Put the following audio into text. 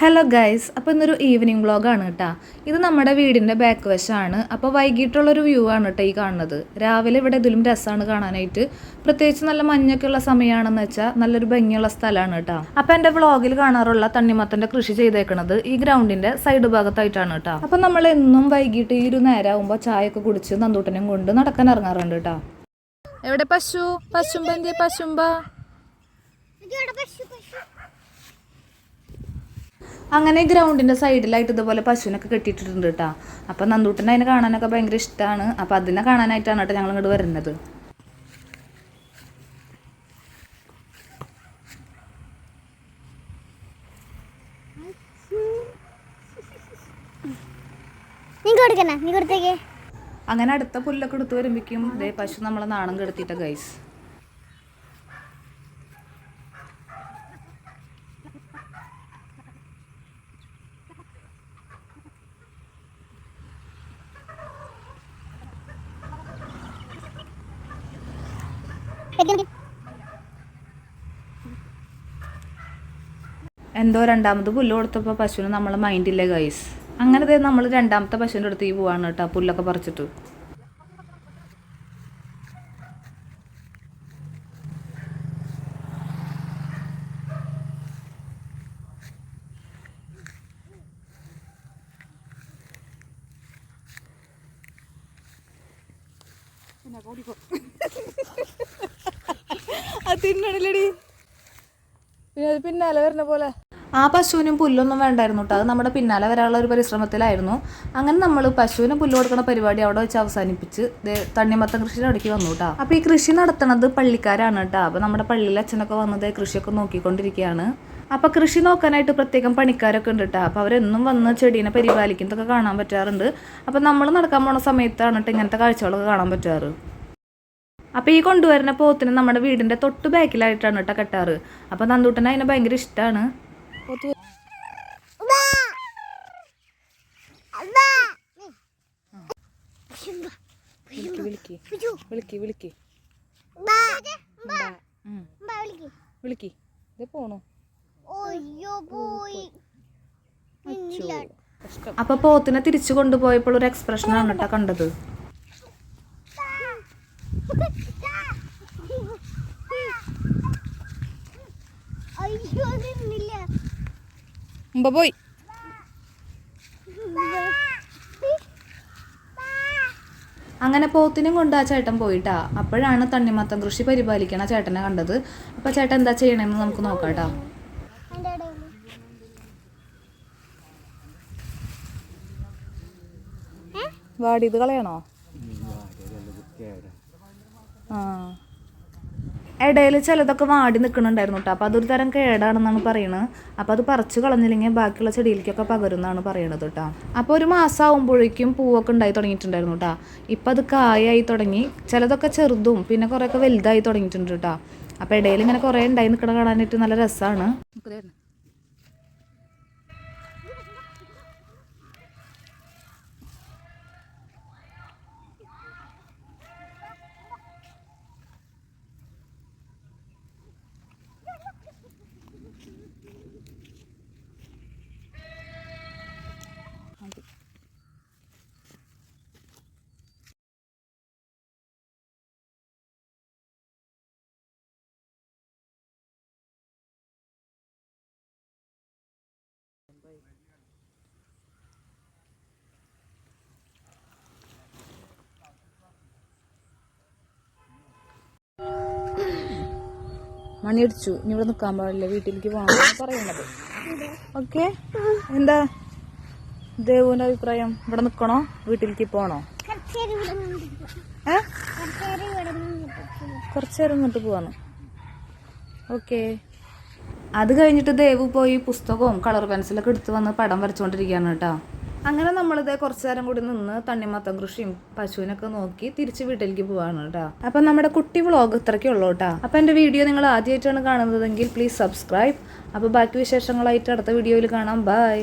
Hello guys, അപ്പോൾ ഇന്നൊരു evening വ്ളോഗാണ് കേട്ടോ. ഇത് നമ്മുടെ വീടിൻ്റെ ബാക്ക് വശമാണ്. അപ്പോൾ വൈകിട്ടുള്ളൊരു വ്യൂ ആണ് കേട്ടോ ഈ കാണുന്നത്. രാവിലെ ഇവിടെ ഇതിലും രസമാണ് കാണാനായിട്ട്. പ്രത്യേകിച്ച് നല്ല മഞ്ഞൊക്കെ ഉള്ള സമയമാണെന്ന് വെച്ചാൽ നല്ലൊരു ഭംഗിയുള്ള സ്ഥലമാണ് കേട്ടോ. അപ്പോൾ എൻ്റെ വ്ളോഗിൽ കാണാറുള്ള തണ്ണിമത്തൻ്റെ കൃഷി ചെയ്തേക്കുന്നത് ഈ ഗ്രൗണ്ടിൻ്റെ സൈഡ് ഭാഗത്തായിട്ടാണ് കേട്ടോ. അപ്പോൾ നമ്മൾ എന്നും വൈകിട്ട് ഈ ഒരു നേരമാകുമ്പോൾ ചായയൊക്കെ കുടിച്ച് നന്ദൂട്ടനെയും കൊണ്ട് നടക്കാൻ ഇറങ്ങാറുണ്ട് കേട്ടോ. എവിടെ പശുമ്പ അങ്ങനെ ഗ്രൗണ്ടിൻ്റെ സൈഡിലായിട്ട് ഇതുപോലെ പശുവിനൊക്കെ കെട്ടിയിട്ടിട്ടുണ്ട് കേട്ടോ. അപ്പം നന്ദൂട്ടനെ അതിനെ കാണാനൊക്കെ ഭയങ്കര ഇഷ്ടമാണ്. അപ്പം അതിനെ കാണാനായിട്ടാണ് കേട്ടോ ഞങ്ങൾ ഇങ്ങോട്ട് വരുന്നത്. അങ്ങനെ അടുത്ത പുല്ലൊക്കെ എടുത്ത് വരുമ്പോഴേക്കും ഇതേ പശു നമ്മളെ നാണം കെടുത്തിട്ട ഗൈസ്. എന്തോ രണ്ടാമത് പുല്ല് കൊടുത്തപ്പോൾ പശുവിന് നമ്മൾ മൈൻഡില്ലേ ഗൈസ്. അങ്ങനെ നമ്മൾ രണ്ടാമത്തെ പശുവിൻ്റെ അടുത്തേക്ക് പോവാണ് കേട്ടോ, പുല്ലൊക്കെ പറിച്ചിട്ട്. അതിന്നടി പിന്നാലെ വരുന്ന പോലെ. ആ പശുവിനും പുല്ലൊന്നും വേണ്ടായിരുന്നു കേട്ടോ. അത് നമ്മുടെ പിന്നാലെ വരാനുള്ള ഒരു പരിശ്രമത്തിലായിരുന്നു. അങ്ങനെ നമ്മൾ പശുവിന് പുല്ല് കൊടുക്കുന്ന പരിപാടി അവിടെ വെച്ച് അവസാനിപ്പിച്ച് തണ്ണിമത്തൻ കൃഷിയുടെ അടുക്കി വന്നു കേട്ടോ. അപ്പോൾ ഈ കൃഷി നടത്തുന്നത് പള്ളിക്കാരാണ് കേട്ടോ. അപ്പോൾ നമ്മുടെ പള്ളിയിലെ അച്ഛനൊക്കെ വന്നത് കൃഷിയൊക്കെ നോക്കിക്കൊണ്ടിരിക്കുകയാണ്. അപ്പോൾ കൃഷി നോക്കാനായിട്ട് പ്രത്യേകം പണിക്കാരൊക്കെ ഉണ്ട് കേട്ടോ. അപ്പോൾ അവരെന്നും വന്ന് ചെടീനെ പരിപാലിക്കുന്നതൊക്കെ കാണാൻ പറ്റാറുണ്ട്. അപ്പോൾ നമ്മൾ നടക്കാൻ പോണ സമയത്താണ് കേട്ടോ ഇങ്ങനത്തെ കാഴ്ചകളൊക്കെ കാണാൻ പറ്റാറ്. അപ്പോൾ ഈ കൊണ്ടുവരുന്ന പോത്തിന് നമ്മുടെ വീടിൻ്റെ തൊട്ട് ബാക്കിലായിട്ടാണ് കേട്ടോ കെട്ടാറ്. അപ്പോൾ നന്ദൂട്ടന് അതിനെ ഭയങ്കര ഇഷ്ടമാണ്. അപ്പൊ പോത്തിനെ തിരിച്ചു കൊണ്ടുപോയപ്പോൾ ഒരു എക്സ്പ്രഷനാണ് കേട്ടോ കണ്ടത്. പോയി അങ്ങനെ പോത്തിനും കൊണ്ട് ആ ചേട്ടൻ പോയിട്ടാ. അപ്പോഴാണ് തണ്ണിമത്തൻ കൃഷി പരിപാലിക്കണ ചേട്ടനെ കണ്ടത്. അപ്പൊ ചേട്ടൻ എന്താ ചെയ്യണമെന്ന് നമുക്ക് നോക്കാട്ടോ. വാടി ഇത് കളയണോ? ആ ഇടയിൽ ചിലതൊക്കെ വാടി നിൽക്കുന്നുണ്ടായിരുന്നു കേട്ടോ. അപ്പോൾ അതൊരു തരം കേടാണെന്നാണ് പറയുന്നത്. അപ്പോൾ അത് പറിച്ച് കളഞ്ഞില്ലെങ്കിൽ ബാക്കിയുള്ള ചെടിയിലേക്കൊക്കെ പകരുമെന്നാണ് പറയണത് കേട്ടോ. അപ്പോൾ ഒരു മാസം ആകുമ്പോഴേക്കും പൂവൊക്കെ ഉണ്ടായി തുടങ്ങിയിട്ടുണ്ടായിരുന്നു കേട്ടോ. ഇപ്പം അത് കായായി തുടങ്ങി. ചിലതൊക്കെ ചെറുതും പിന്നെ കുറേയൊക്കെ വലുതായി തുടങ്ങിയിട്ടുണ്ട് കേട്ടോ. അപ്പോൾ ഇടയിൽ ഇങ്ങനെ കുറേ ഉണ്ടായി നിൽക്കണ കാണാനായിട്ട് നല്ല രസമാണ്. മണിയടിച്ചു, ഇനി ഇവിടെ നിൽക്കാൻ പാടില്ല, വീട്ടിലേക്ക് പോകണമെന്ന് പറയുന്നത്. ഓക്കെ, എന്താ ദേവുവിന്റെ അഭിപ്രായം? ഇവിടെ നിൽക്കണോ വീട്ടിലേക്ക് പോകണോ? കുറച്ചേരം ഇങ്ങോട്ട് പോവാണ്. ഓക്കെ. അത് കഴിഞ്ഞിട്ട് ദേവു പോയി പുസ്തകവും കളർ പെൻസിലൊക്കെ എടുത്ത് വന്ന് പടം വരച്ചുകൊണ്ടിരിക്കുകയാണ് കേട്ടോ. അങ്ങനെ നമ്മളിത് കുറച്ചു നേരം കൂടി നിന്ന് തണ്ണിമത്തൻ കൃഷിയും പശുവിനൊക്കെ നോക്കി തിരിച്ച് വീട്ടിലേക്ക് പോവാണ് കേട്ടോ. അപ്പം നമ്മുടെ കുട്ടി വ്ളോഗ് ഇത്രയ്ക്കേ ഉള്ളൂ കേട്ടോ. അപ്പം എൻ്റെ വീഡിയോ നിങ്ങൾ ആദ്യമായിട്ടാണ് കാണുന്നതെങ്കിൽ പ്ലീസ് സബ്സ്ക്രൈബ്. അപ്പോൾ ബാക്കി വിശേഷങ്ങളായിട്ട് അടുത്ത വീഡിയോയിൽ കാണാം. ബൈ.